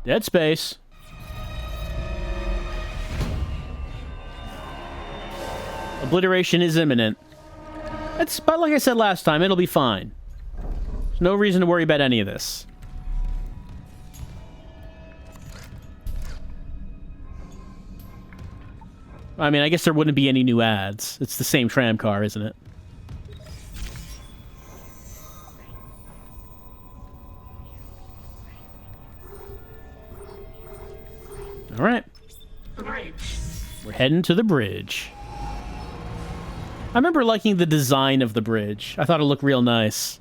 Dead space. Obliteration is imminent. But like I said last time, it'll be fine. There's no reason to worry about any of this. I mean, I guess there wouldn't be any new ads. It's the same tram car, isn't it? All right. We're heading to the bridge. I remember liking the design of the bridge. I thought it looked real nice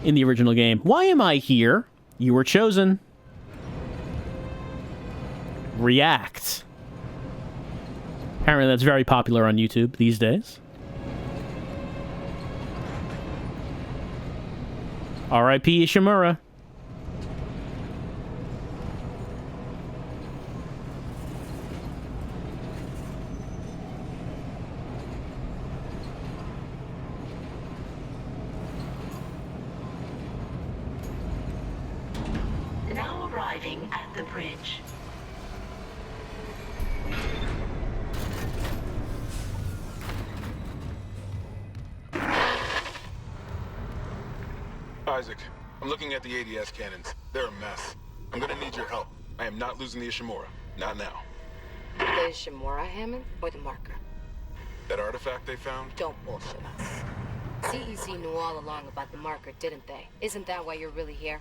in the original game. Why am I here? You were chosen. React. Apparently that's very popular on YouTube these days. R.I.P. Ishimura. Now arriving at the bridge. Isaac, I'm looking at the ADS cannons. They're a mess. I'm gonna need your help. I am not losing the Ishimura. Not now. The Ishimura, Hammond, or the marker? That artifact they found? Don't bullshit us. CEC knew all along about the marker, didn't they? Isn't that why you're really here?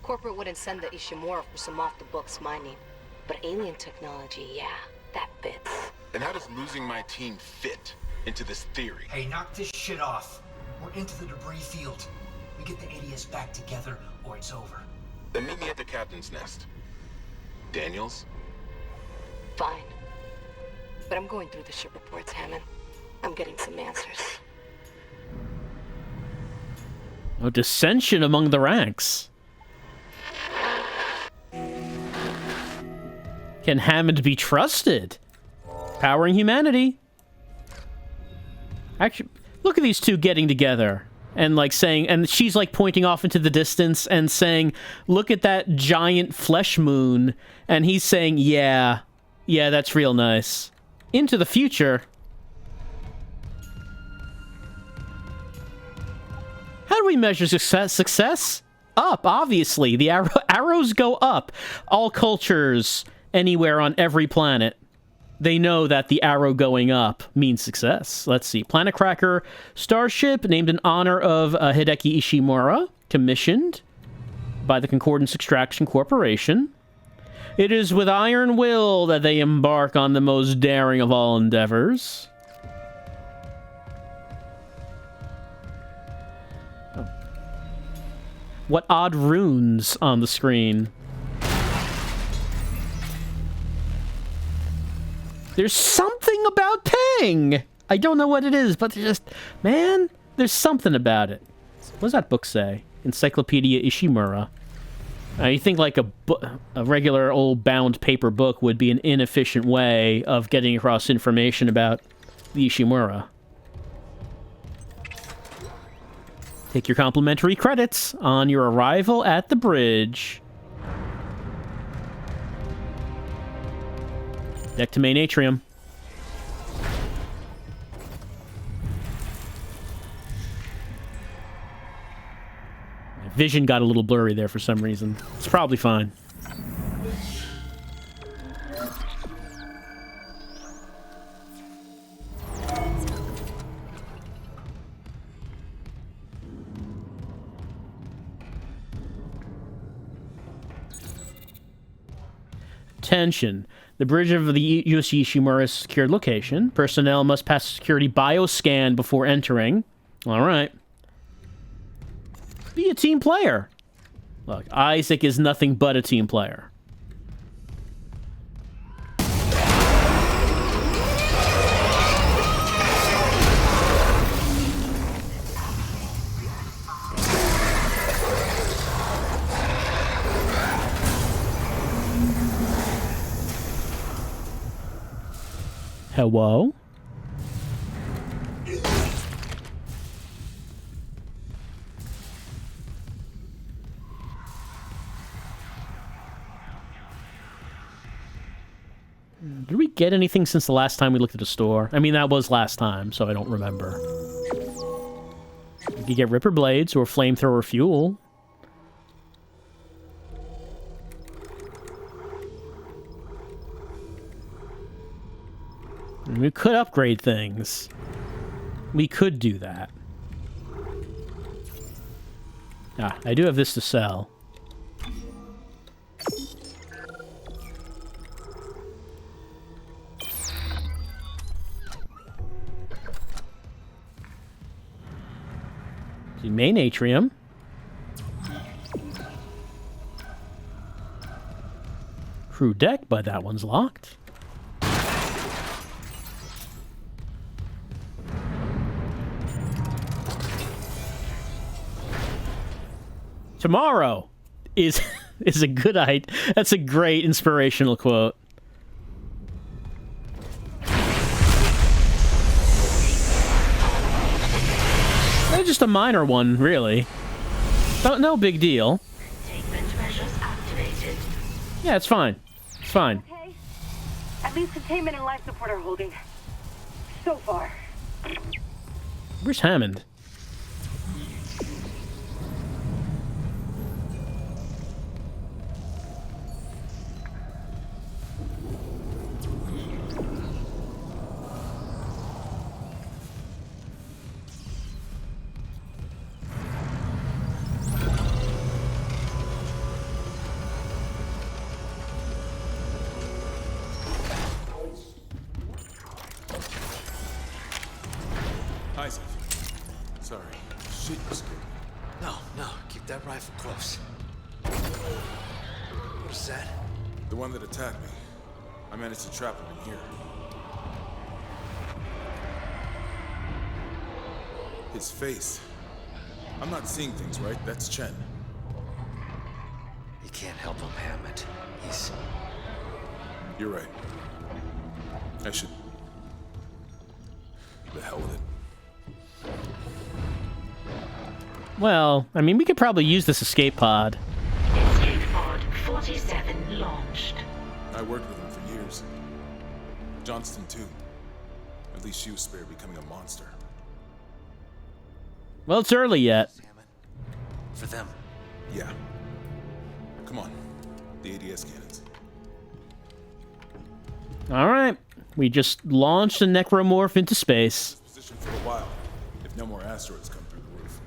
Corporate wouldn't send the Ishimura for some off-the-books mining. But alien technology, yeah, that fits. Then how does losing my team fit into this theory? Hey, knock this shit off. We're into the debris field. We get the ADS back together, or it's over. Then meet me at the captain's nest. Daniels? Fine. But I'm going through the ship reports, Hammond. I'm getting some answers. Oh, dissension among the ranks. Can Hammond be trusted? Powering humanity. Actually, look at these two getting together. And like saying, and she's like pointing off into the distance and saying, look at that giant flesh moon. And he's saying, yeah, that's real nice. Into the future. How do we measure success? Up, obviously. The arrows go up. All cultures, anywhere on every planet, they know that the arrow going up means success. Let's see. Planet Cracker starship named in honor of Hideki Ishimura, commissioned by the Concordance Extraction Corporation. It is with iron will that they embark on the most daring of all endeavors. Oh. What odd runes on the screen. There's something about Ping! I don't know what it is, but there's just... Man, there's something about it. What does that book say? Encyclopedia Ishimura. You think like a regular old bound paper book would be an inefficient way of getting across information about the Ishimura. Take your complimentary credits on your arrival at the bridge. Deck to main atrium. Vision got a little blurry there for some reason. It's probably fine. Attention. The bridge of the USG Ishimura is a secured location. Personnel must pass a security bioscan before entering. All right. Be a team player. Look, Isaac is nothing but a team player. Hello? Did we get anything since the last time we looked at the store? I mean, that was last time, so I don't remember. We could get Ripper Blades or Flamethrower Fuel. And we could upgrade things. We could do that. Ah, I do have this to sell. The main atrium. Crew deck, but that one's locked. Tomorrow is a good idea. That's a great inspirational quote. Just a minor one, really. No big deal. Containment measures activated. Yeah, it's fine. It's fine. Okay. At least containment and life support are holding. So far. Where's Hammond? Isaac. Sorry. Shit, you scared me. No, keep that rifle close. What is that? The one that attacked me. I managed to trap him in here. His face. I'm not seeing things, right? That's Chen. You can't help him, Hammond. He's... You're right. I should... The hell with it. Well, I mean, we could probably use this escape pod. Escape pod 47 launched. I worked with him for years. Johnston, too. At least she was spared becoming a monster. Well, it's early yet. Hammond. For them. Yeah. Come on. The ADS cannons. All right. We just launched a necromorph into space. Position for a while, if no more asteroids come through the roof.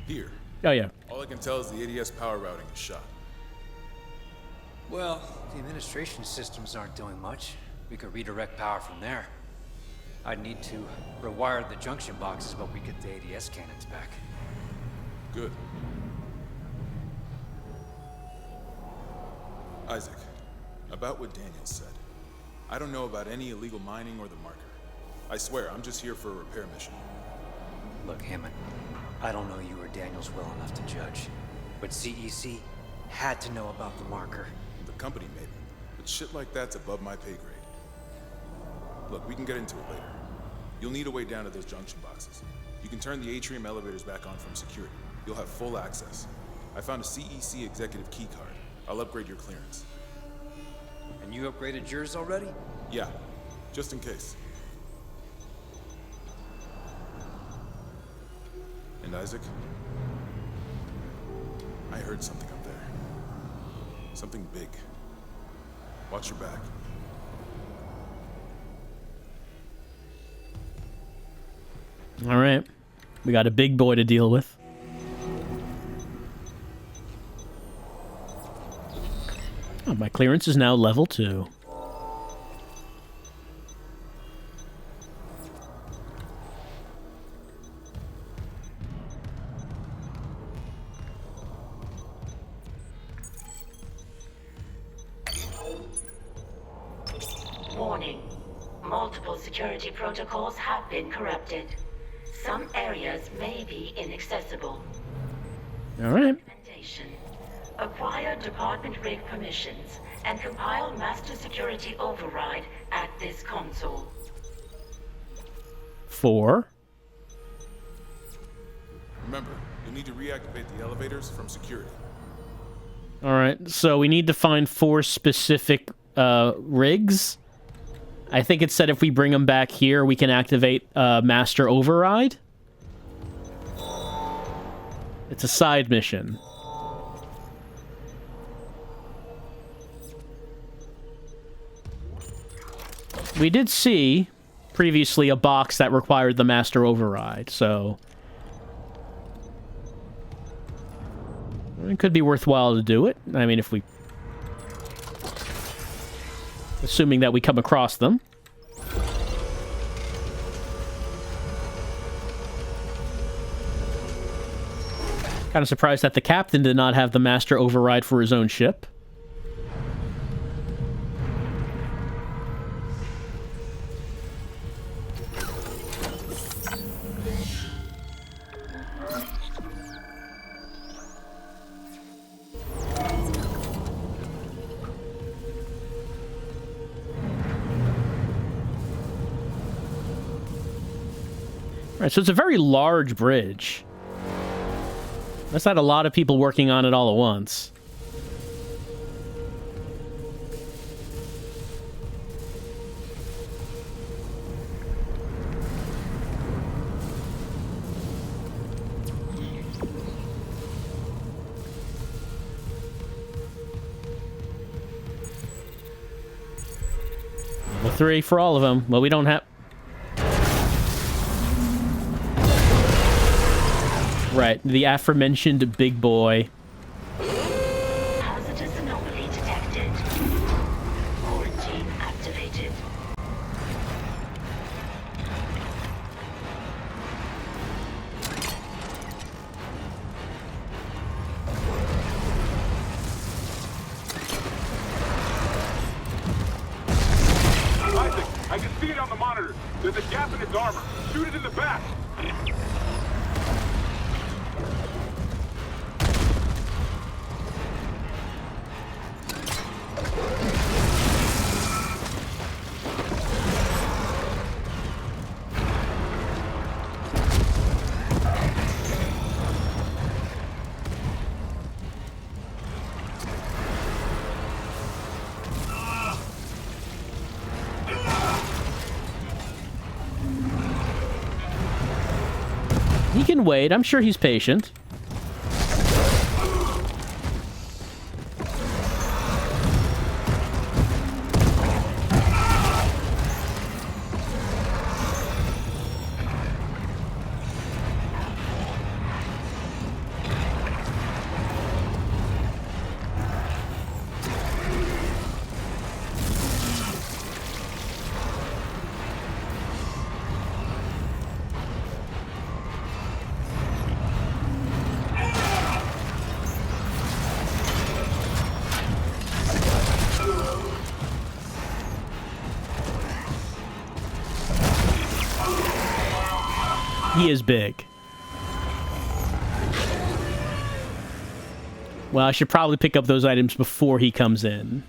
Here. Oh, yeah. All I can tell is the ADS power routing is shot. Well, the administration systems aren't doing much. We could redirect power from there. I'd need to rewire the junction boxes, but we get the ADS cannons back. Good. Isaac, about what Daniel said. I don't know about any illegal mining or the marker. I swear, I'm just here for a repair mission. Look, Hammond, I don't know you or Daniels well enough to judge, but CEC had to know about the marker. The company maybe, but shit like that's above my pay grade. Look, we can get into it later. You'll need a way down to those junction boxes. You can turn the atrium elevators back on from security. You'll have full access. I found a CEC executive key card. I'll upgrade your clearance. And you upgraded yours already? Yeah, just in case. And Isaac, I heard something up there. Something big. Watch your back. All right. We got a big boy to deal with. Oh, my clearance is now level 2. Warning. Multiple security protocols have been corrupted. Some areas may be inaccessible. All right. Recommendation. Acquire department rig permissions and compile master security override at this console. 4. Remember, you'll need to reactivate the elevators from security. Alright, so we need to find 4 specific rigs. I think it said if we bring them back here, we can activate master override. It's a side mission. We did see previously a box that required the master override, so it could be worthwhile to do it. I mean, if we... assuming that we come across them. Kind of surprised that the captain did not have the master override for his own ship. Right, so it's a very large bridge. That's not a lot of people working on it all at once. Level 3 for all of them. Well, we don't have... Right, the aforementioned big boy. Hazardous anomaly detected. Quarantine activated. Isaac, I can see it on the monitor. There's a gap in its armor. Shoot it in the back. He can wait. I'm sure he's patient. He is big. Well, I should probably pick up those items before he comes in.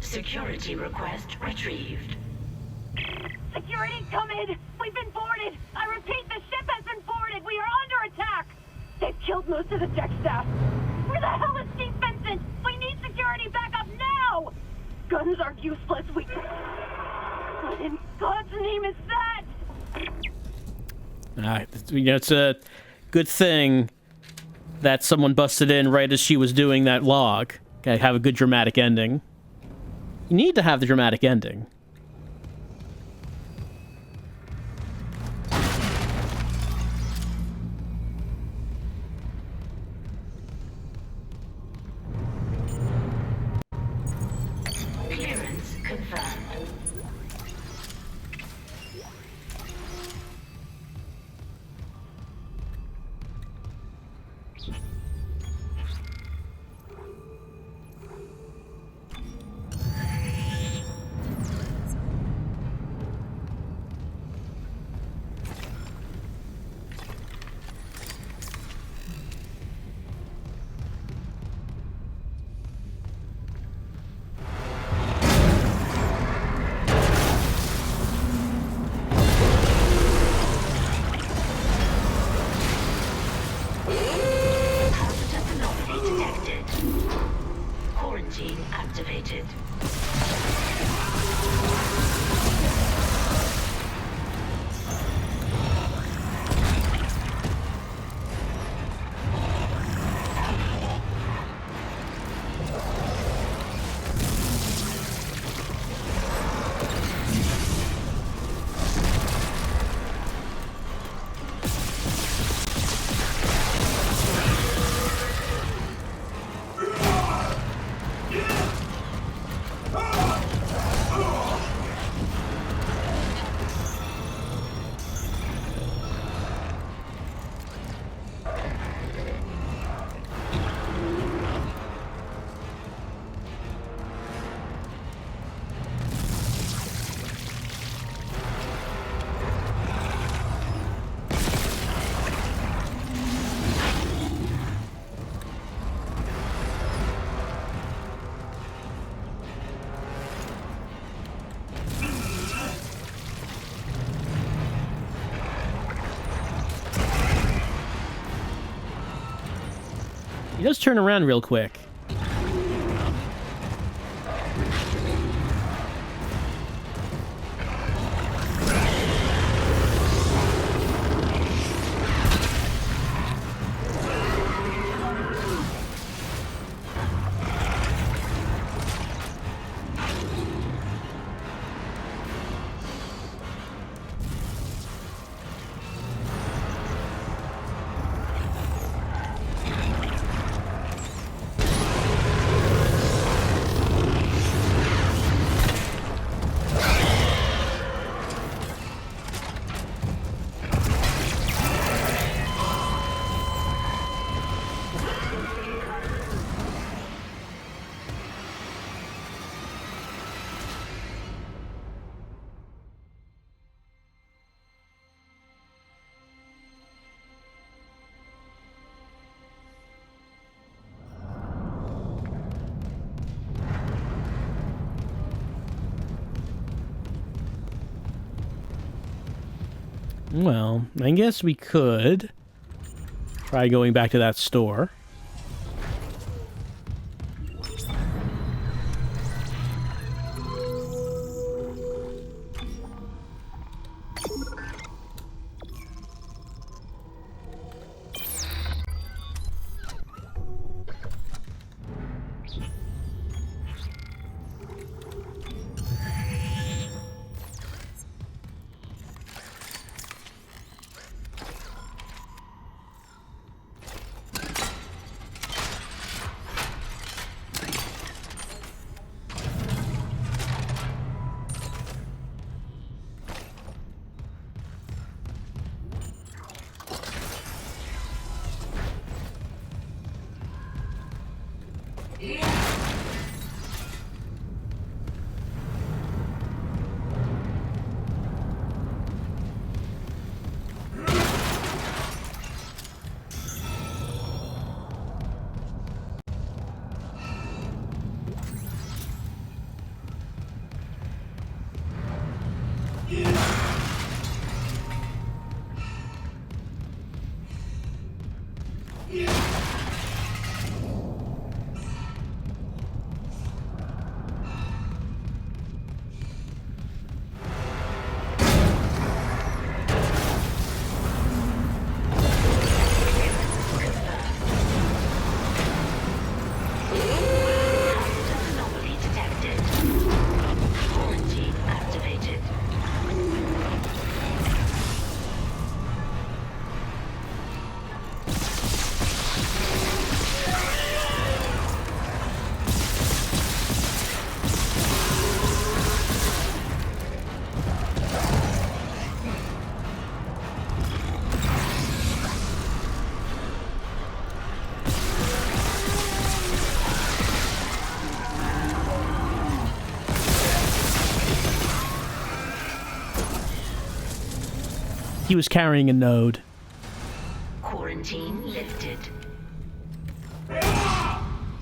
Security request retrieved. Security, come in! We've been boarded! I repeat, the ship has been boarded! We are under attack! They've killed most of the deck staff! Where the hell is Steve Vincent? We need security backup now! Guns are useless, we... What in God's name is that? You know, it's a good thing that someone busted in right as she was doing that log. Okay, have a good dramatic ending. You need to have the dramatic ending. Clearance confirmed. Quarantine activated. He does turn around real quick. Well, I guess we could try going back to that store. He was carrying a node. Quarantine lifted.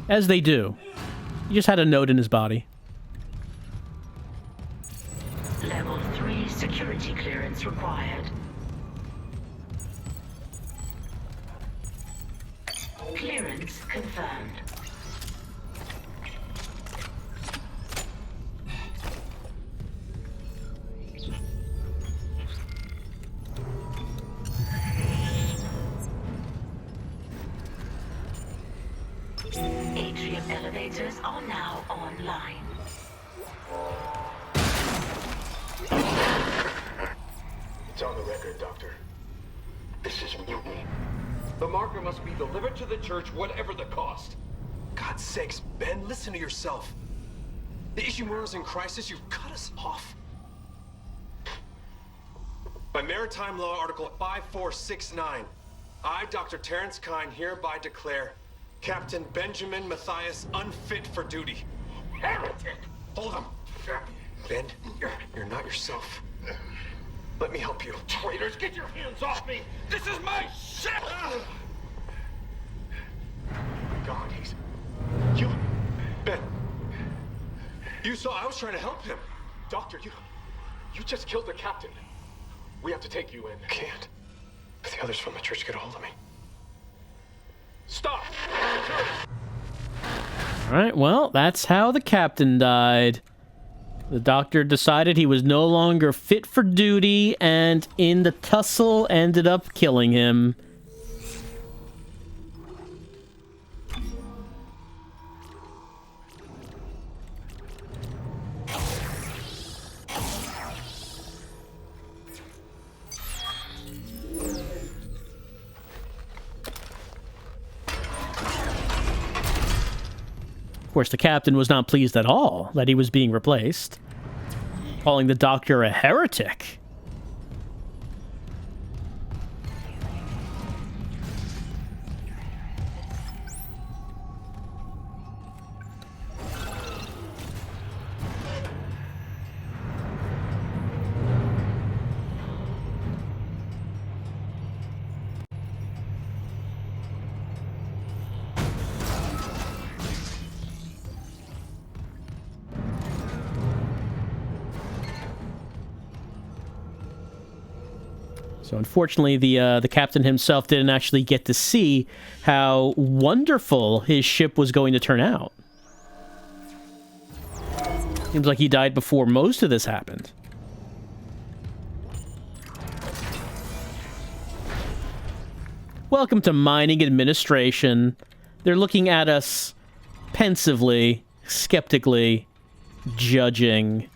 As they do. He just had a node in his body. Level 3 security clearance required. Clearance confirmed. Atrium elevators are now online. It's on the record, Doctor. This is mutiny. The marker must be delivered to the church, whatever the cost. God's sakes, Ben, listen to yourself. The Ishimura's in crisis, you've cut us off. By Maritime Law Article 5469, I, Dr. Terrence Kine, hereby declare Captain Benjamin Matthias unfit for duty. Heretic! Hold him! Ben, you're not yourself. Let me help you. Traitors, get your hands off me! This is my ship! God, you... Ben, you saw I was trying to help him. Doctor, you just killed the captain. We have to take you in. I can't. If the others from the church get a hold of me. Stop! Alright, well, that's how the captain died. The doctor decided he was no longer fit for duty, and in the tussle ended up killing him. Of course, the captain was not pleased at all that he was being replaced, calling the doctor a heretic. So unfortunately, the captain himself didn't actually get to see how wonderful his ship was going to turn out. Seems like he died before most of this happened. Welcome to Mining Administration. They're looking at us pensively, skeptically, judging.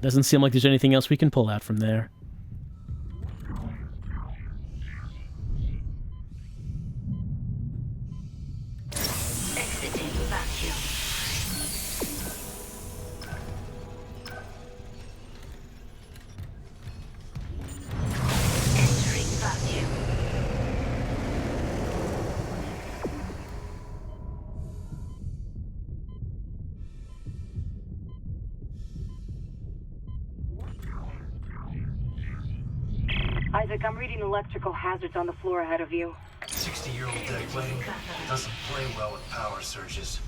Doesn't seem like there's anything else we can pull out from there. Exiting vacuum. Entering vacuum. Isaac, I'm reading electrical hazards on the floor ahead of you. 60-year-old deckplane doesn't play well with power surges.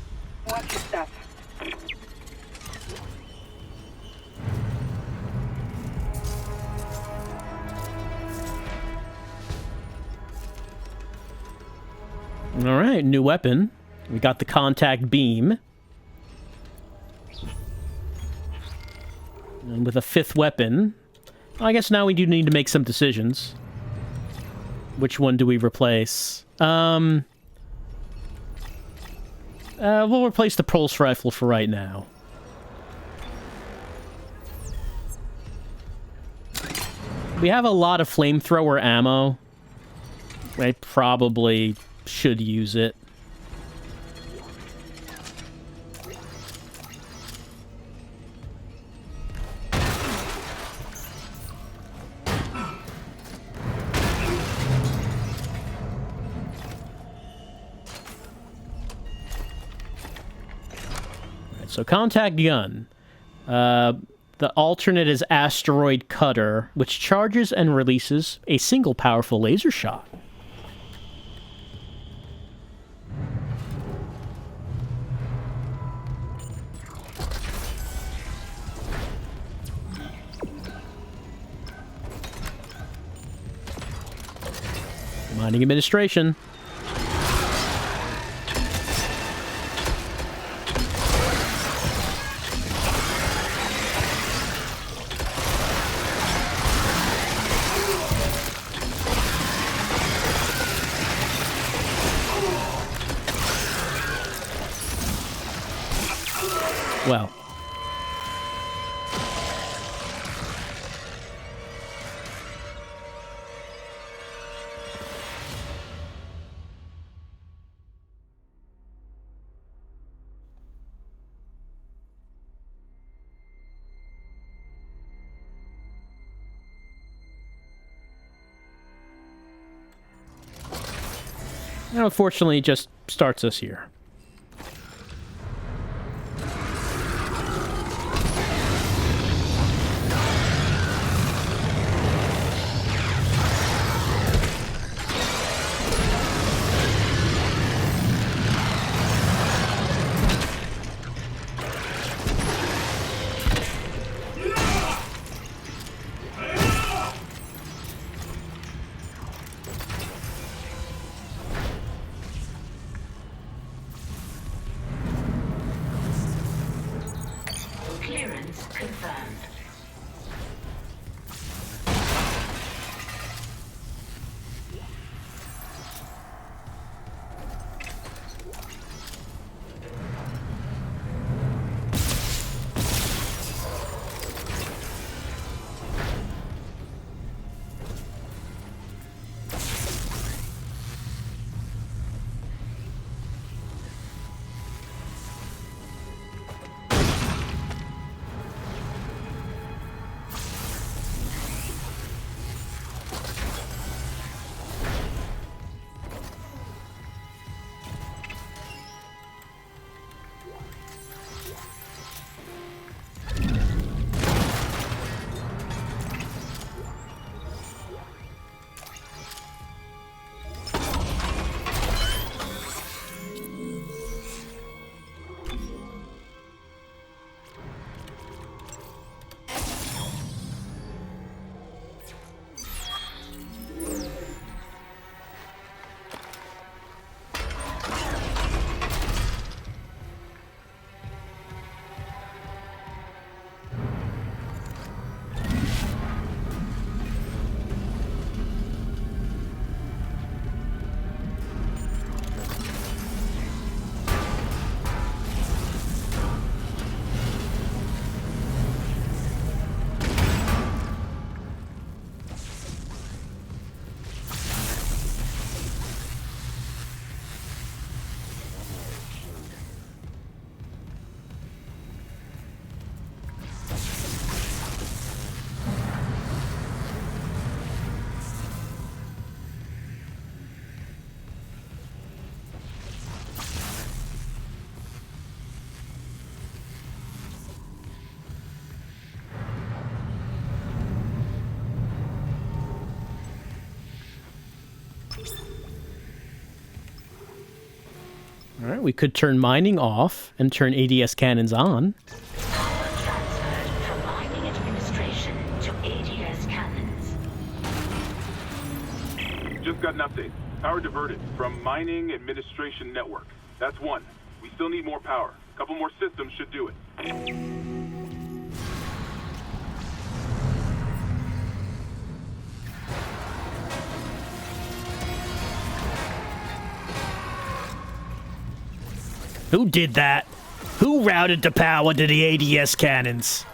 Watch your step. Alright, new weapon. We got the contact beam. And with a fifth weapon, I guess now we do need to make some decisions. Which one do we replace? We'll replace the pulse rifle for right now. We have a lot of flamethrower ammo. I probably should use it. So contact gun. The alternate is Asteroid Cutter, which charges and releases a single powerful laser shot. Mining administration. Well. And unfortunately, it just starts us here. Clearance confirmed. All right, we could turn mining off and turn ADS cannons on. Power transferred from mining administration to ADS cannons. Just got an update. Power diverted from mining administration network. That's one. We still need more power. A couple more systems should do it. Who did that? Who routed the power to the ADS cannons?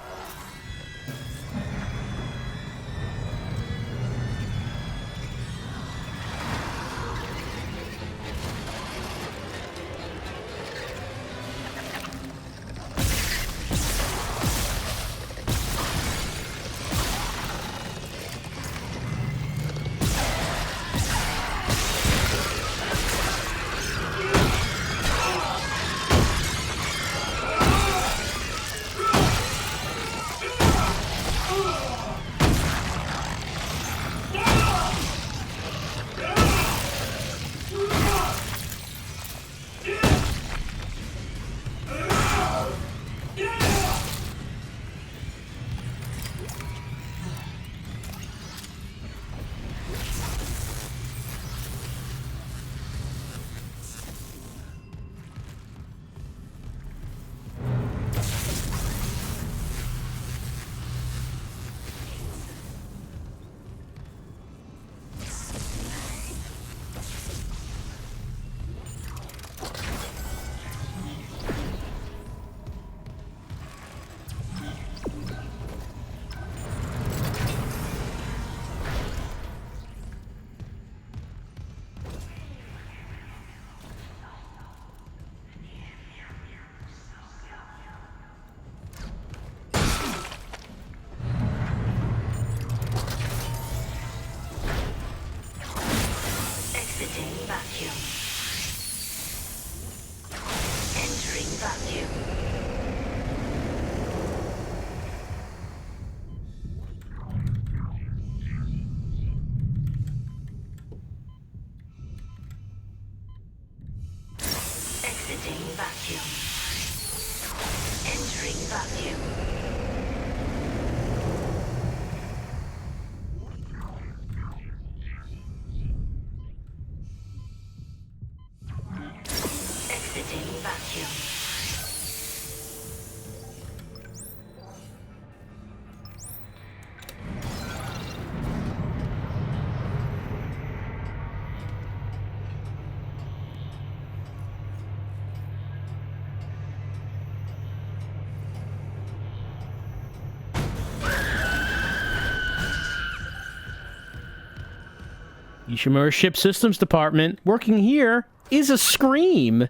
Ishimura Ship Systems Department. Working here is a scream.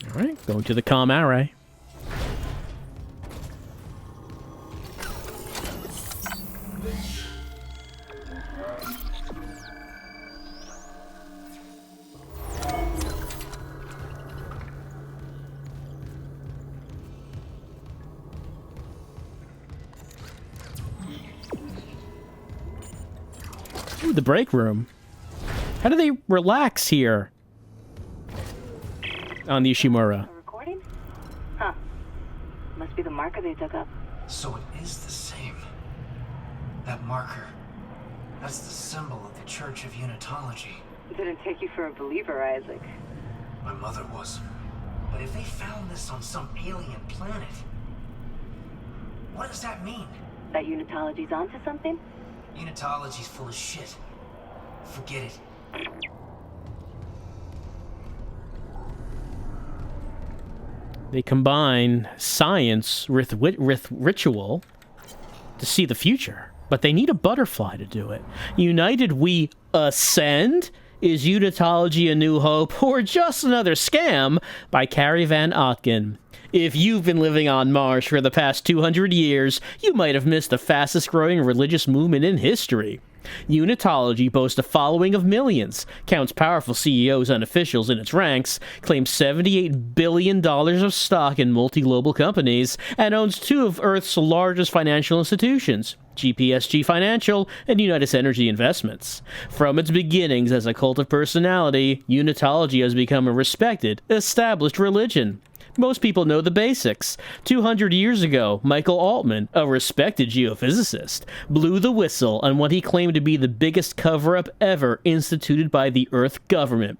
All right, going to the comm array. Ooh, the break room. How do they relax here? On the Ishimura. Recording? Huh. Must be the marker they dug up. So it is the same. That marker. That's the symbol of the Church of Unitology. Didn't take you for a believer, Isaac. My mother was. But if they found this on some alien planet, what does that mean? That Unitology's onto something? Unitology's full of shit. Forget it. They combine science with ritual to see the future, but they need a butterfly to do it. United we ascend? Is Unitology a new hope, or just another scam by Carrie Van Otken? If you've been living on Mars for the past 200 years, you might have missed the fastest-growing religious movement in history. Unitology boasts a following of millions, counts powerful CEOs and officials in its ranks, claims $78 billion of stock in multi-global companies, and owns two of Earth's largest financial institutions, GPSG Financial and Unitas Energy Investments. From its beginnings as a cult of personality, Unitology has become a respected, established religion. Most people know the basics. 200 years ago, Michael Altman, a respected geophysicist, blew the whistle on what he claimed to be the biggest cover-up ever instituted by the Earth government.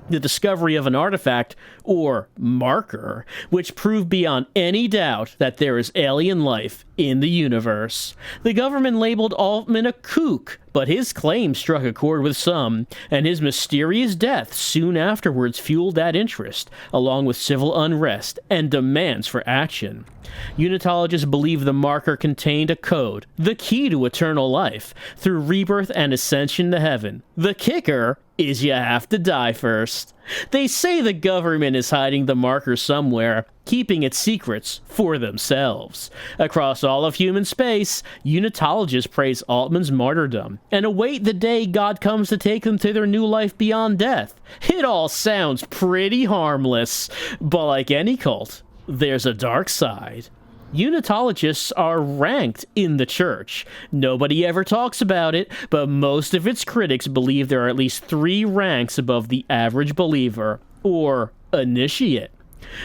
the discovery of an artifact, or marker, which proved beyond any doubt that there is alien life in the universe. The government labeled Altman a kook, but his claim struck a chord with some, and his mysterious death soon afterwards fueled that interest, along with civil unrest and demands for action. Unitologists believe the marker contained a code, the key to eternal life, through rebirth and ascension to heaven. The kicker is you have to die first. They say the government is hiding the marker somewhere, keeping its secrets for themselves. Across all of human space, Unitologists praise Altman's martyrdom and await the day God comes to take them to their new life beyond death. It all sounds pretty harmless, but like any cult, there's a dark side. Unitologists are ranked in the church. Nobody ever talks about it, but most of its critics believe there are at least 3 ranks above the average believer, or initiate.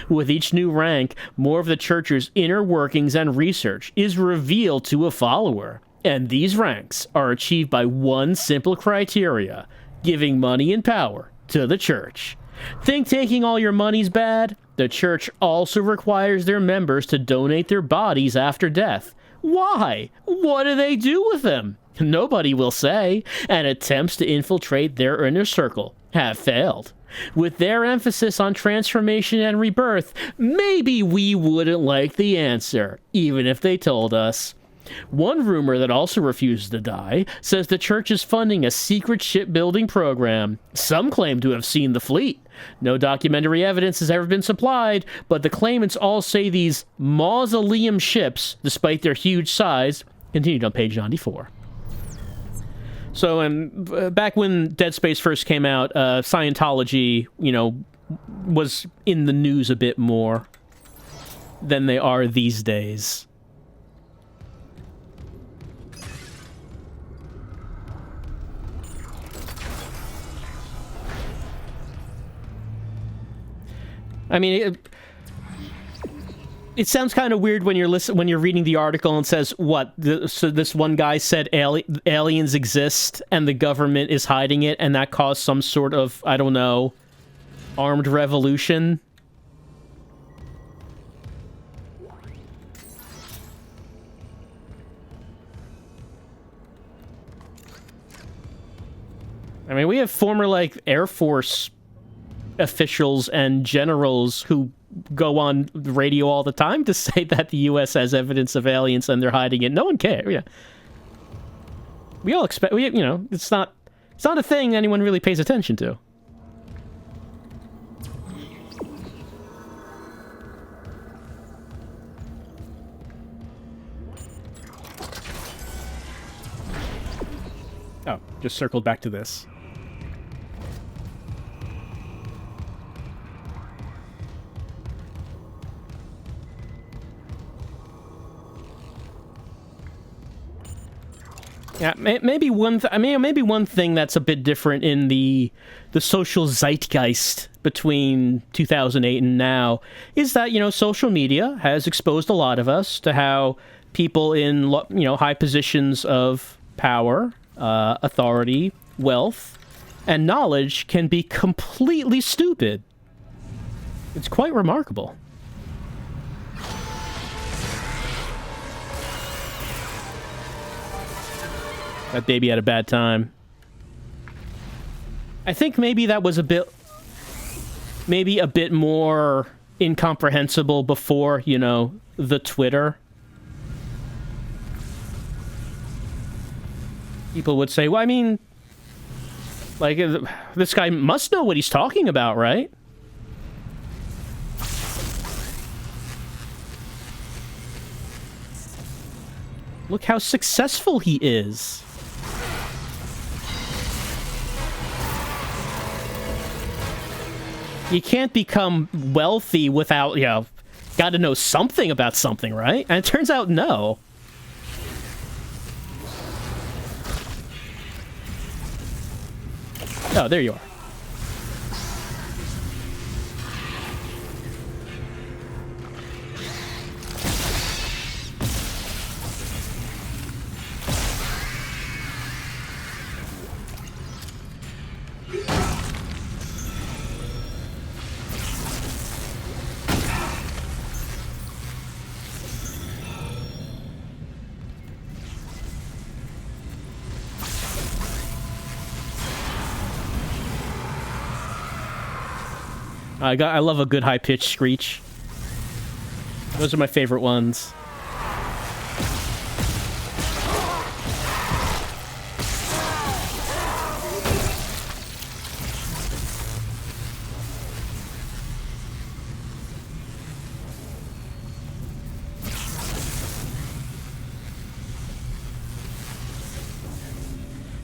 With each new rank, more of the church's inner workings and research is revealed to a follower, and these ranks are achieved by one simple criteria: giving money and power to the church. Think taking all your money's bad? The church also requires their members to donate their bodies after death. Why? What do they do with them? Nobody will say, and attempts to infiltrate their inner circle have failed. With their emphasis on transformation and rebirth, maybe we wouldn't like the answer, even if they told us. One rumor that also refuses to die says the church is funding a secret shipbuilding program. Some claim to have seen the fleet. No documentary evidence has ever been supplied, but the claimants all say these mausoleum ships, despite their huge size, continued on page 94. So, back when Dead Space first came out, Scientology, was in the news a bit more than they are these days. I mean, it sounds kind of weird when you're reading the article and it says, so this one guy said aliens exist and the government is hiding it, and that caused some sort of, I don't know, armed revolution. I mean, we have former, Air Force officials and generals who go on the radio all the time to say that the U.S. has evidence of aliens and they're hiding it. No one cares. Yeah. We all expect, it's not a thing anyone really pays attention to. Oh, just circled back to this. Yeah, maybe one thing that's a bit different in the social zeitgeist between 2008 and now is that, social media has exposed a lot of us to how people in, high positions of power, authority, wealth, and knowledge can be completely stupid. It's quite remarkable. That baby had a bad time. I think maybe that was a bit more incomprehensible before, the Twitter. People would say, well, I mean, this guy must know what he's talking about, right? Look how successful he is. You can't become wealthy without, got to know something about something, right? And it turns out, no. Oh, there you are. I love a good high-pitched screech. Those are my favorite ones.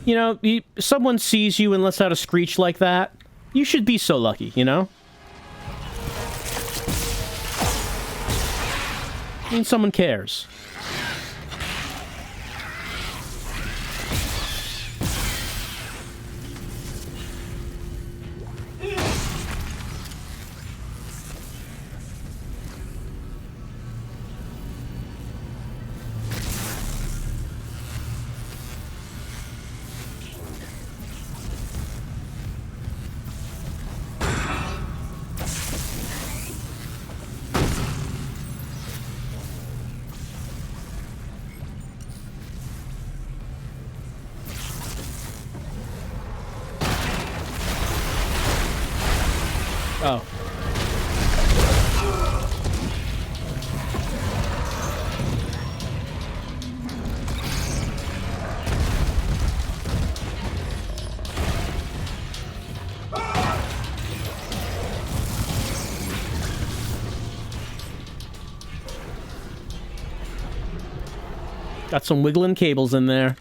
You know, someone sees you and lets out a screech like that, you should be so lucky, you know? I mean, someone cares. Oh. Got some wiggling cables in there.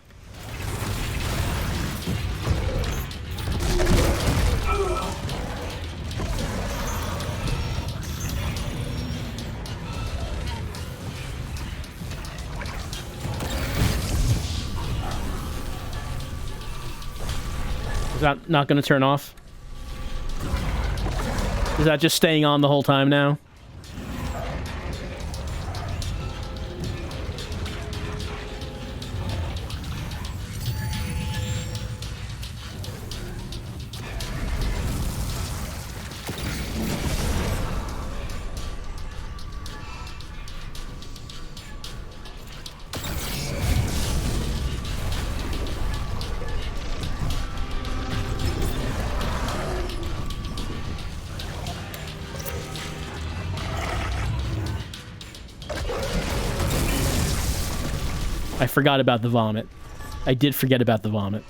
Is that not going to turn off? Is that just staying on the whole time now? I forgot about the vomit. I did forget about the vomit.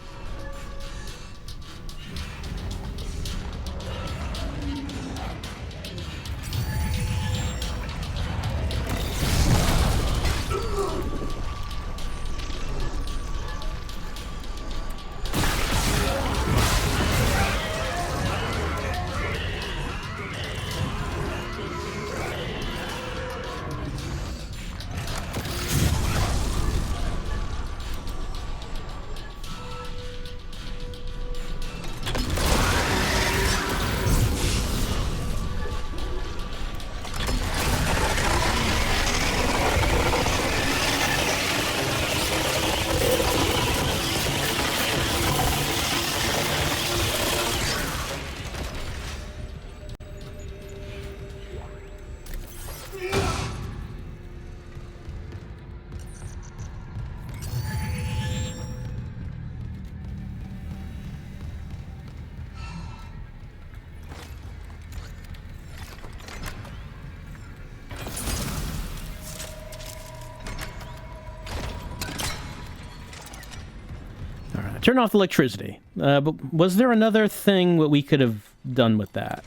Turn off electricity. But was there another thing that we could have done with that?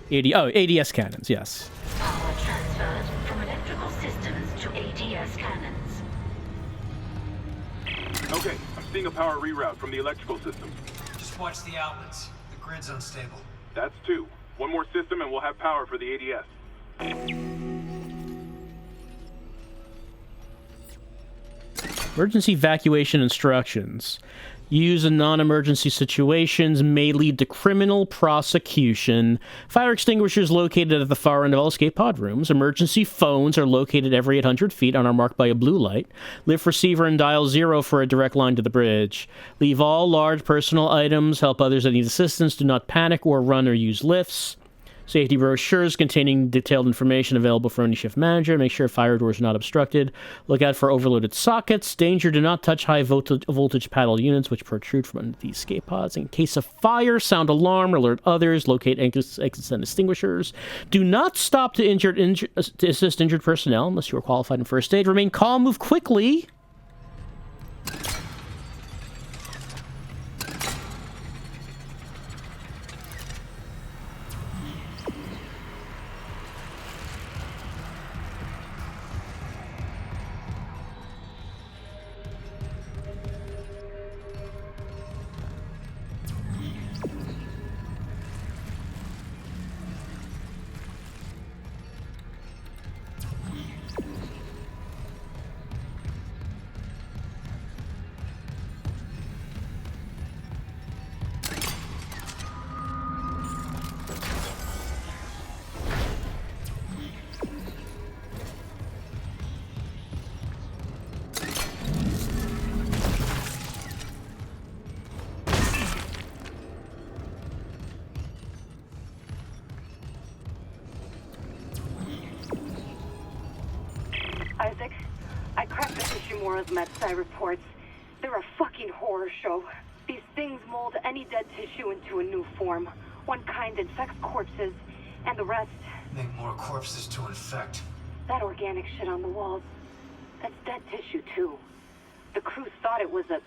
ADS cannons, yes. Power transferred from electrical systems to ADS cannons. Okay, I'm seeing a power reroute from the electrical systems. Just watch the outlets. The grid's unstable. That's 2. One more system and we'll have power for the ADS. Emergency evacuation instructions. Use in non-emergency situations may lead to criminal prosecution. Fire extinguishers located at the far end of all escape pod rooms. Emergency phones are located every 800 feet and are marked by a blue light. Lift receiver and dial 0 for a direct line to the bridge. Leave all large personal items. Help others that need assistance. Do not panic or run or use lifts. Safety brochures containing detailed information available for any shift manager. Make sure fire doors are not obstructed. Look out for overloaded sockets. Danger, do not touch high voltage paddle units which protrude from under the escape pods. In case of fire, sound alarm, alert others, locate exits and extinguishers. Do not stop to assist injured personnel unless you are qualified in first aid. Remain calm, move quickly. Isaac, I cracked the Ishimura's MedSci reports. They're a fucking horror show. These things mold any dead tissue into a new form. One kind infects corpses, and the rest... Make more corpses to infect. That organic shit on the walls, that's dead tissue too. The crew thought it was a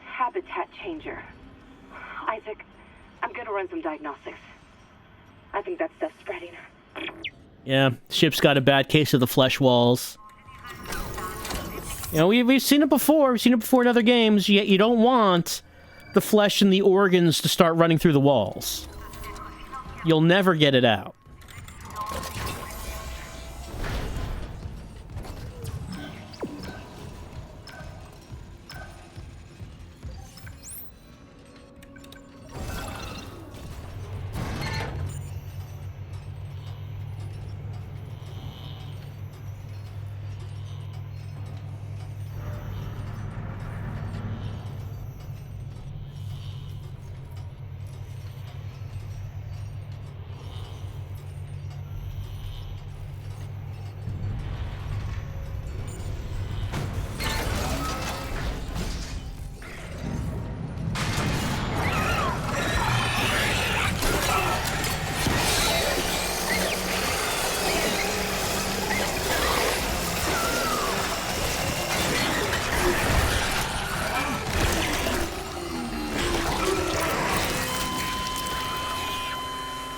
habitat changer. Isaac, I'm gonna run some diagnostics. I think that's stuff spreading. Yeah, ship's got a bad case of the flesh walls. You know, we've seen it before. We've seen it before in other games. Yet you don't want the flesh and the organs to start running through the walls. You'll never get it out.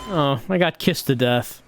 Oh, I got kissed to death.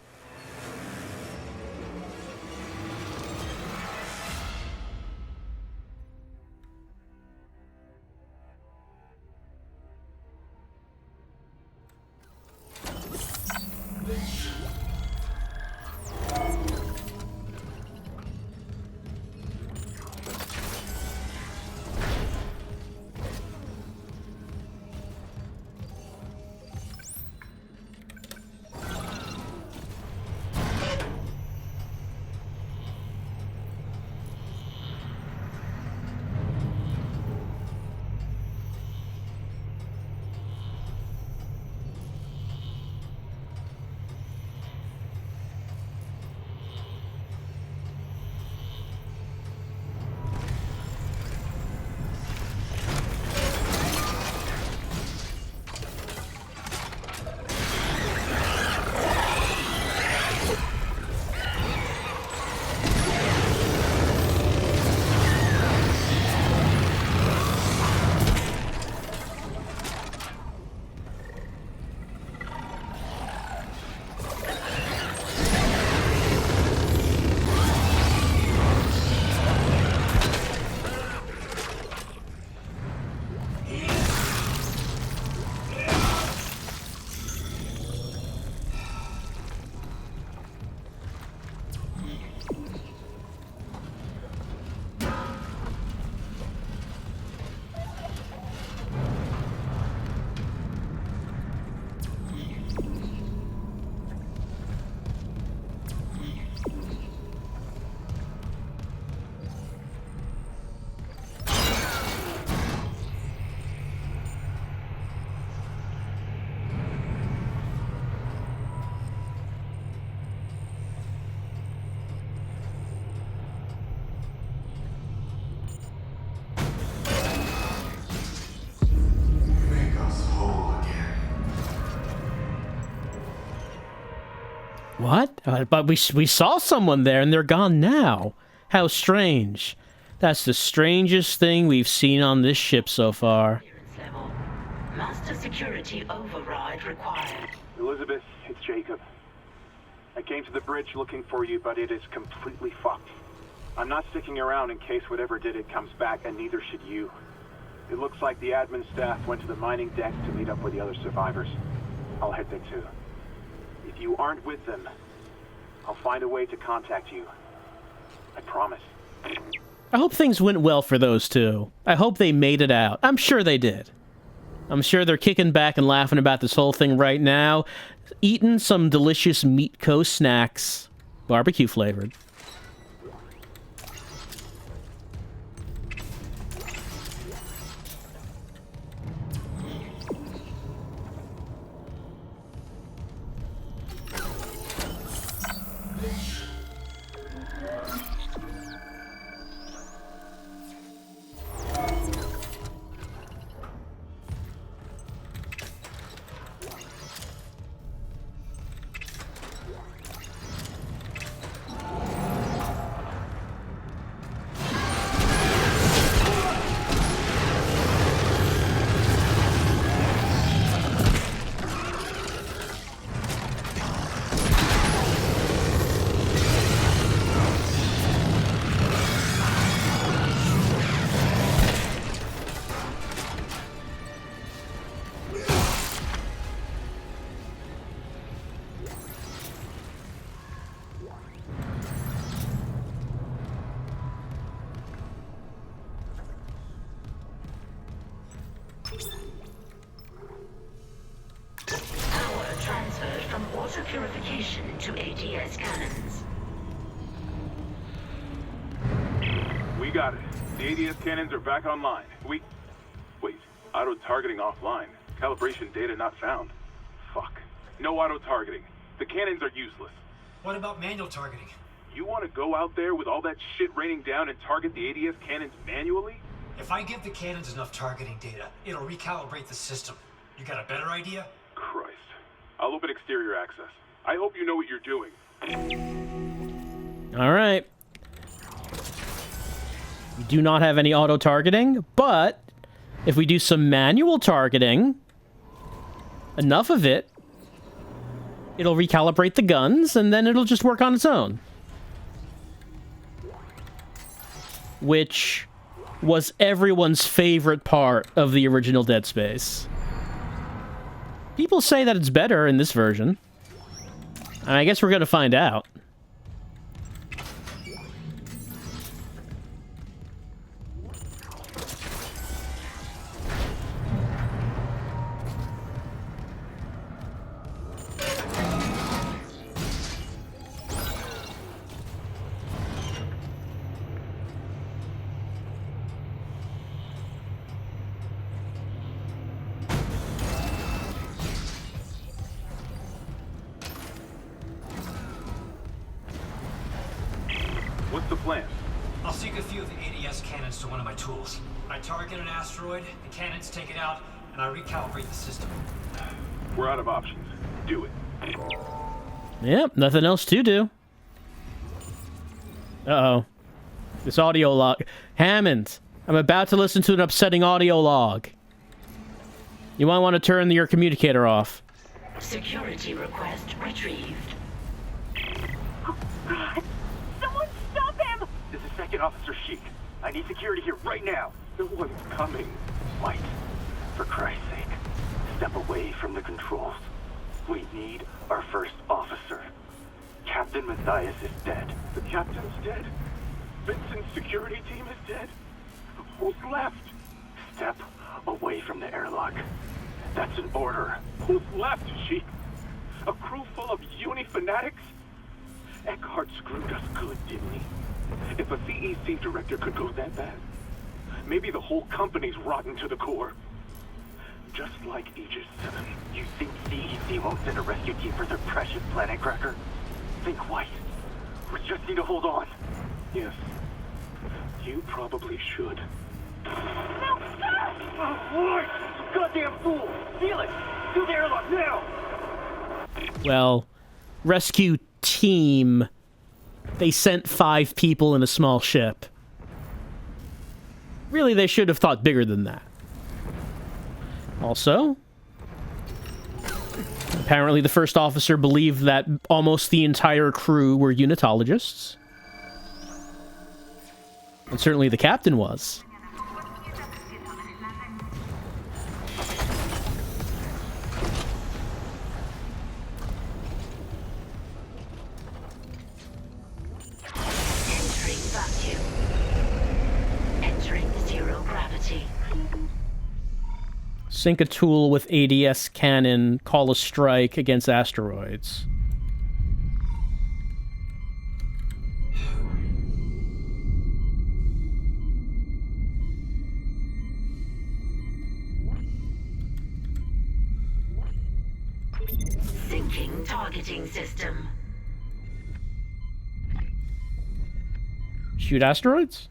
What? But we saw someone there and they're gone now. How strange. That's the strangest thing we've seen on this ship so far. Level. Master security override required. Elizabeth, it's Jacob. I came to the bridge looking for you, but it is completely fucked. I'm not sticking around in case whatever did it comes back, and neither should you. It looks like the admin staff went to the mining deck to meet up with the other survivors. I'll head there too. If you aren't with them, I'll find a way to contact you. I promise. I hope things went well for those two. I hope they made it out. I'm sure they did. I'm sure they're kicking back and laughing about this whole thing right now, eating some delicious Meat Co. snacks, barbecue flavored. Purification to ADS cannons. We got it. The ADS cannons are back online. Wait, auto-targeting offline. Calibration data not found. Fuck. No auto-targeting. The cannons are useless. What about manual targeting? You want to go out there with all that shit raining down and target the ADS cannons manually? If I give the cannons enough targeting data, it'll recalibrate the system. You got a better idea? Christ. I'll open exterior access. I hope you know what you're doing. All right. We do not have any auto-targeting, but if we do some manual targeting, enough of it, it'll recalibrate the guns, and then it'll just work on its own. Which was everyone's favorite part of the original Dead Space. People say that it's better in this version. I guess we're going to find out. What's the plan? I'll sync a few of the ADS cannons to one of my tools. I target an asteroid, the cannons take it out, and I recalibrate the system. We're out of options. Do it. Yep, nothing else to do. Uh-oh. This audio log. Hammond, I'm about to listen to an upsetting audio log. You might want to turn your communicator off. Security request retrieved. Oh, God. Someone stop him! This is Second Officer Sheik. I need security here right now. No one's coming. White, for Christ's sake, step away from the controls. We need our first officer. Captain Matthias is dead. The captain's dead? Vincent's security team is dead? Who's left? Step away from the airlock. That's an order. Who's left, Sheik? A crew full of uni fanatics? Eckhart screwed us good, didn't he? If a CEC director could go that bad, maybe the whole company's rotten to the core. Just like Aegis 7. You think CEC won't send a rescue team for their precious planet cracker? Think White. We just need to hold on. Yes. You probably should. No, sir! White! You goddamn fool! Steal it! Do the airlock now! Well, rescue team, they sent 5 people in a small ship. Really, they should have thought bigger than that. Also, apparently the first officer believed that almost the entire crew were Unitologists. And certainly the captain was. Entering vacuum. Entering zero gravity. Sink a tool with ADS cannon, call a strike against asteroids. Syncing targeting system. Shoot asteroids?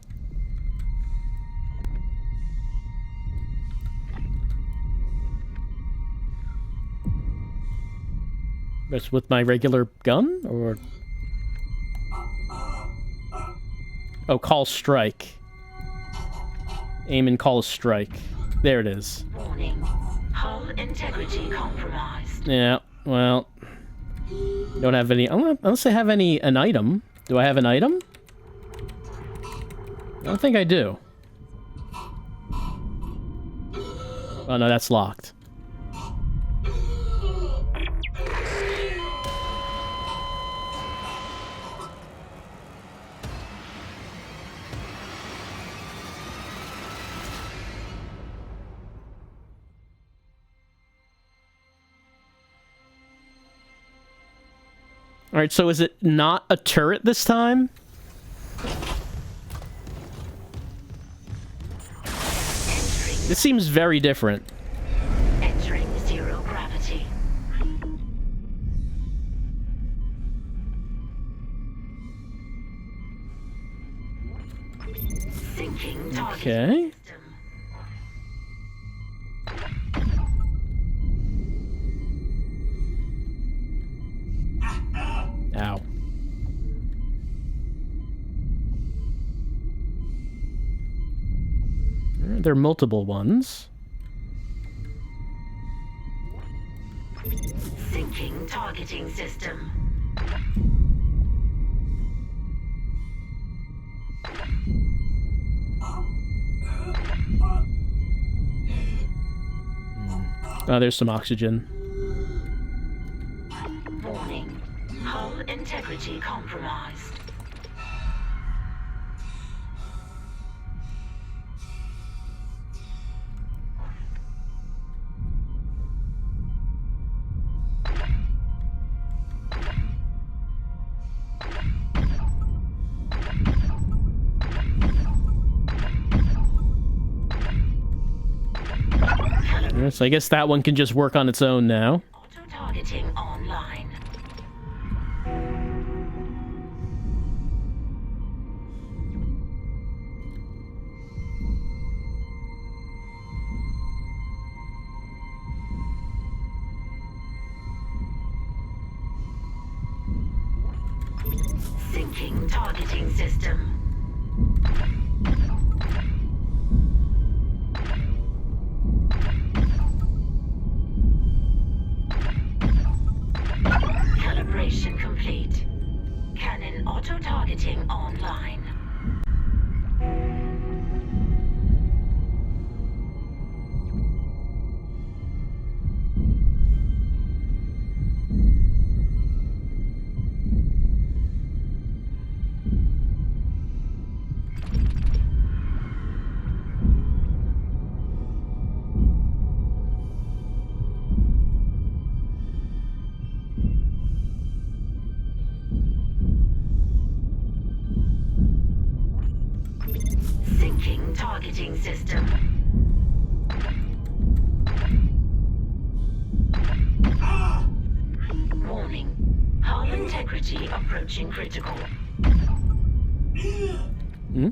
That's with my regular gun, or... Oh, call strike. Aim and call a strike. There it is. Warning. Hull integrity compromised. Yeah, well... Don't have any... Unless I have an item. Do I have an item? I don't think I do. Oh no, that's locked. Alright, so is it not a turret this time? This seems very different. Entering zero gravity. Syncing target Okay. system. Ow. There are multiple ones. Syncing targeting system. Oh, there's some oxygen. Warning. Hull integrity compromised. So I guess that one can just work on its own now. Auto-targeting online. Syncing targeting system. Calibration complete. Cannon auto-targeting online. Syncing targeting system. Warning. Hull integrity approaching critical. Hmm?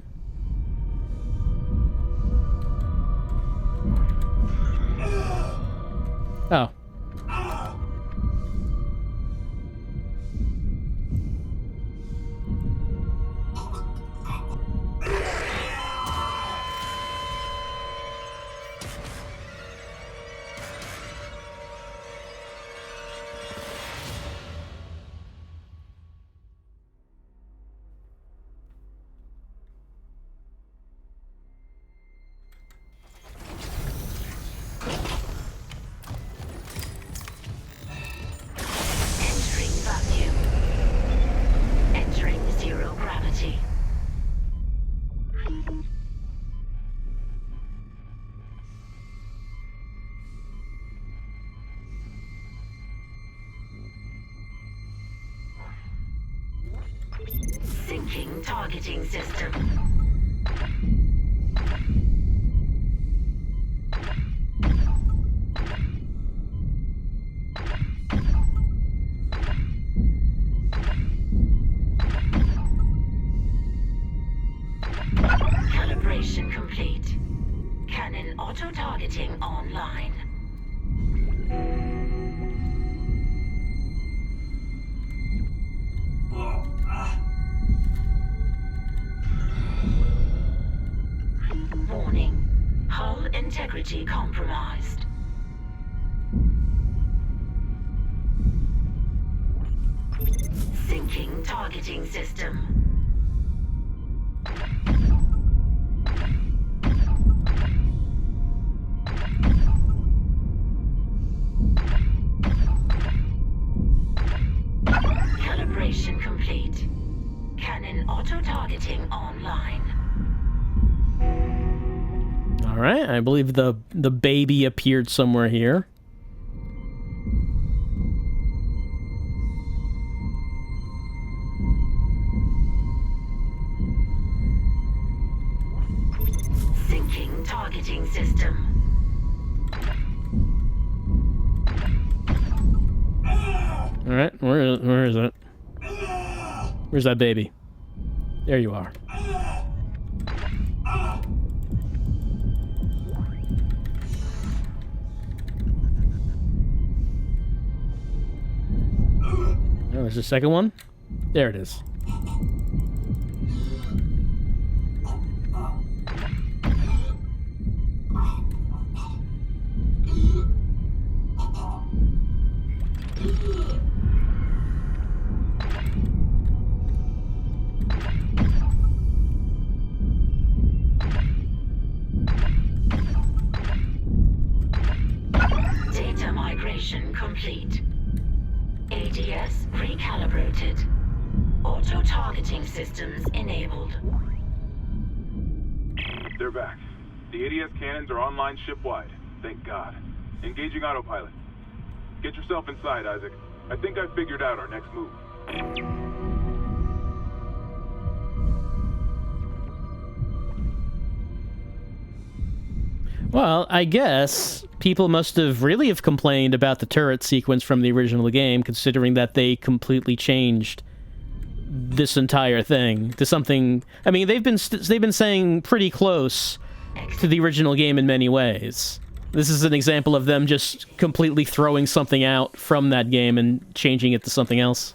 Oh. Entering vacuum. Entering zero gravity. Syncing targeting system. Calibration complete. Cannon auto-targeting online. Warning. Hull integrity compromised. Syncing targeting system. Calibration complete. Cannon auto-targeting online. All right, I believe the baby appeared somewhere here. Syncing targeting system. All right, where is it? Where's that baby? There you are. Oh, there's a second one. There it is. Data migration complete. ADS recalibrated. Auto-targeting systems enabled. They're back. The ADS cannons are online ship-wide. Thank God. Engaging autopilot. Get yourself inside, Isaac. I think I figured out our next move. Well, I guess people must have really have complained about the turret sequence from the original game, considering that they completely changed this entire thing to something. I mean, they've been saying pretty close to the original game in many ways. This is an example of them just completely throwing something out from that game and changing it to something else.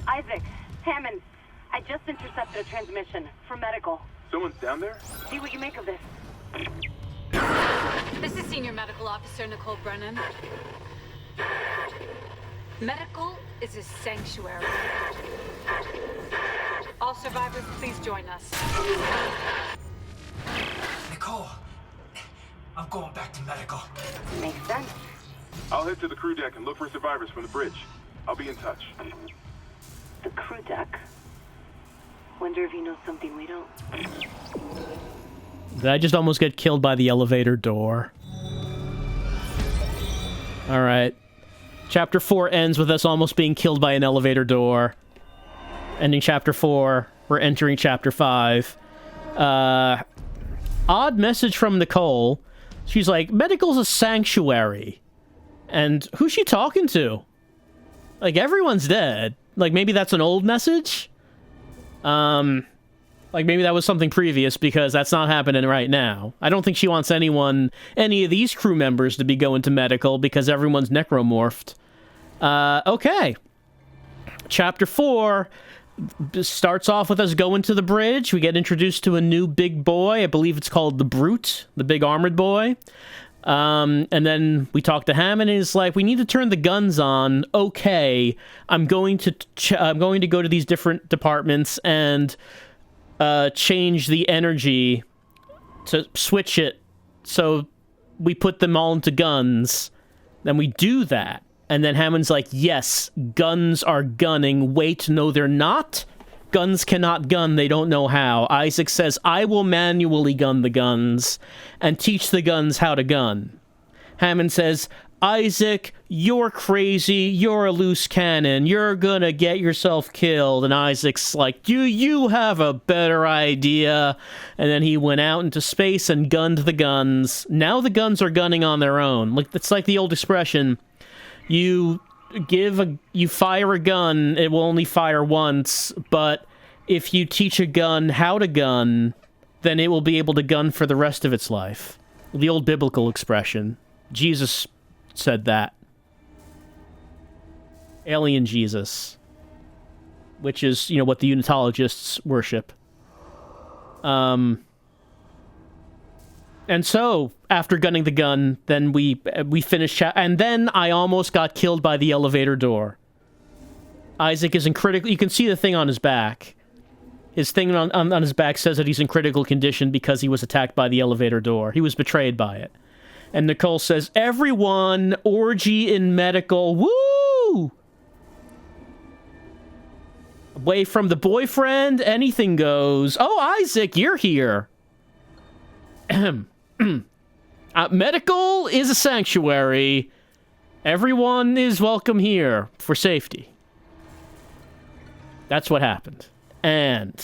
Isaac, Hammond, I just intercepted a transmission from medical. Someone's down there? See what you make of this. This is Senior Medical Officer Nicole Brennan. Medical is a sanctuary. All survivors, please join us. Nicole, I'm going back to medical. Makes sense. I'll head to the crew deck and look for survivors from the bridge. I'll be in touch. The crew deck. Wonder if he knows something we don't. Did I just almost get killed by the elevator door? Alright. Chapter 4 ends with us almost being killed by an elevator door. Ending Chapter 4. We're entering Chapter 5. Odd message from Nicole. She's like, medical's a sanctuary. And who's she talking to? Like, everyone's dead. Like, maybe that's an old message? Like, maybe that was something previous, because that's not happening right now. I don't think she wants any of these crew members to be going to medical, because everyone's necromorphed. Okay. Chapter 4 starts off with us going to the bridge. We get introduced to a new big boy. I believe it's called the Brute, the big armored boy. And then we talk to Hammond, and he's like, we need to turn the guns on. Okay, I'm going to go to these different departments and change the energy to switch it so we put them all into guns. Then we do that. And then Hammond's like, yes, guns are gunning. Wait, no, they're not. Guns cannot gun. They don't know how. Isaac says, I will manually gun the guns and teach the guns how to gun. Hammond says, Isaac, you're crazy. You're a loose cannon. You're gonna get yourself killed. And Isaac's like, do you have a better idea? And then he went out into space and gunned the guns. Now the guns are gunning on their own. Like, it's like the old expression, you fire a gun, it will only fire once, but if you teach a gun how to gun, then it will be able to gun for the rest of its life. The old biblical expression. Jesus said that. Alien Jesus. Which is, what the Unitologists worship. And so, after gunning the gun, then we finished and then I almost got killed by the elevator door. Isaac is in critical... You can see the thing on his back. His thing on his back says that he's in critical condition because he was attacked by the elevator door. He was betrayed by it. And Nicole says, everyone, orgy in medical. Woo! Away from the boyfriend, anything goes. Oh, Isaac, you're here. Medical is a sanctuary. Everyone is welcome here for safety. That's what happened. And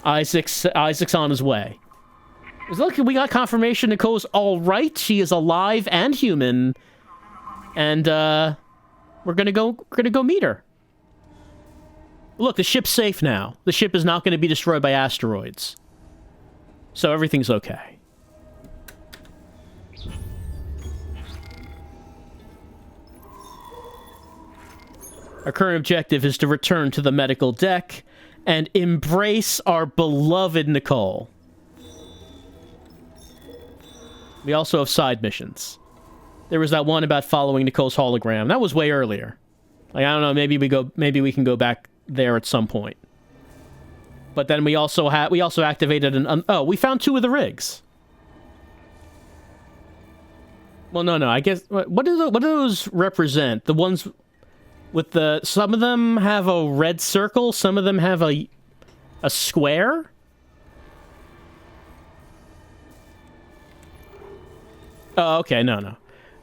Isaac's on his way. Look, we got confirmation Nicole's all right. She is alive and human. And we're gonna go meet her. Look, the ship's safe now. The ship is not going to be destroyed by asteroids. So everything's okay. Our current objective is to return to the medical deck and embrace our beloved Nicole. We also have side missions. There was that one about following Nicole's hologram. That was way earlier. Like, I don't know, maybe we can go back there at some point. But then we also activated an... we found 2 of the rigs. Well, no, I guess... What do those represent? The ones with the... Some of them have a red circle, some of them have a square? Oh, okay, no.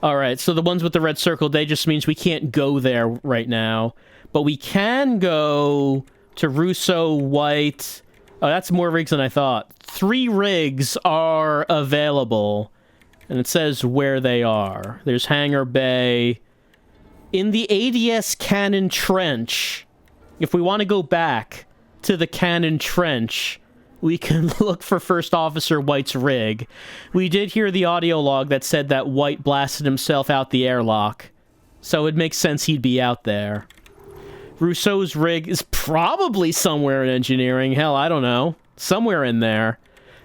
Alright, so the ones with the red circle, they just means we can't go there right now. But we can go to Russo, White... Oh, that's more rigs than I thought. 3 rigs are available. And it says where they are. There's Hangar Bay. In the ADS Cannon Trench, if we want to go back to the Cannon Trench, we can look for First Officer White's rig. We did hear the audio log that said that White blasted himself out the airlock. So it makes sense he'd be out there. Rousseau's rig is probably somewhere in engineering. Hell, I don't know. Somewhere in there.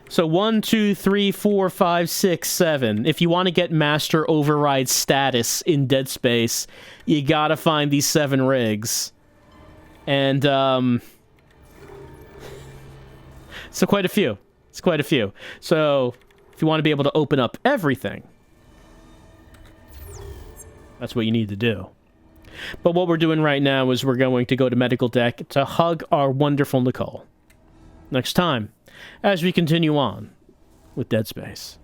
So 1, 2, 3, 4, 5, 6, 7. If you want to get Master Override status in Dead Space, you gotta find these 7 rigs. And, so quite a few. It's quite a few. So, if you want to be able to open up everything, that's what you need to do. But what we're doing right now is we're going to go to Medical Deck to hug our wonderful Nicole. Next time, as we continue on with Dead Space.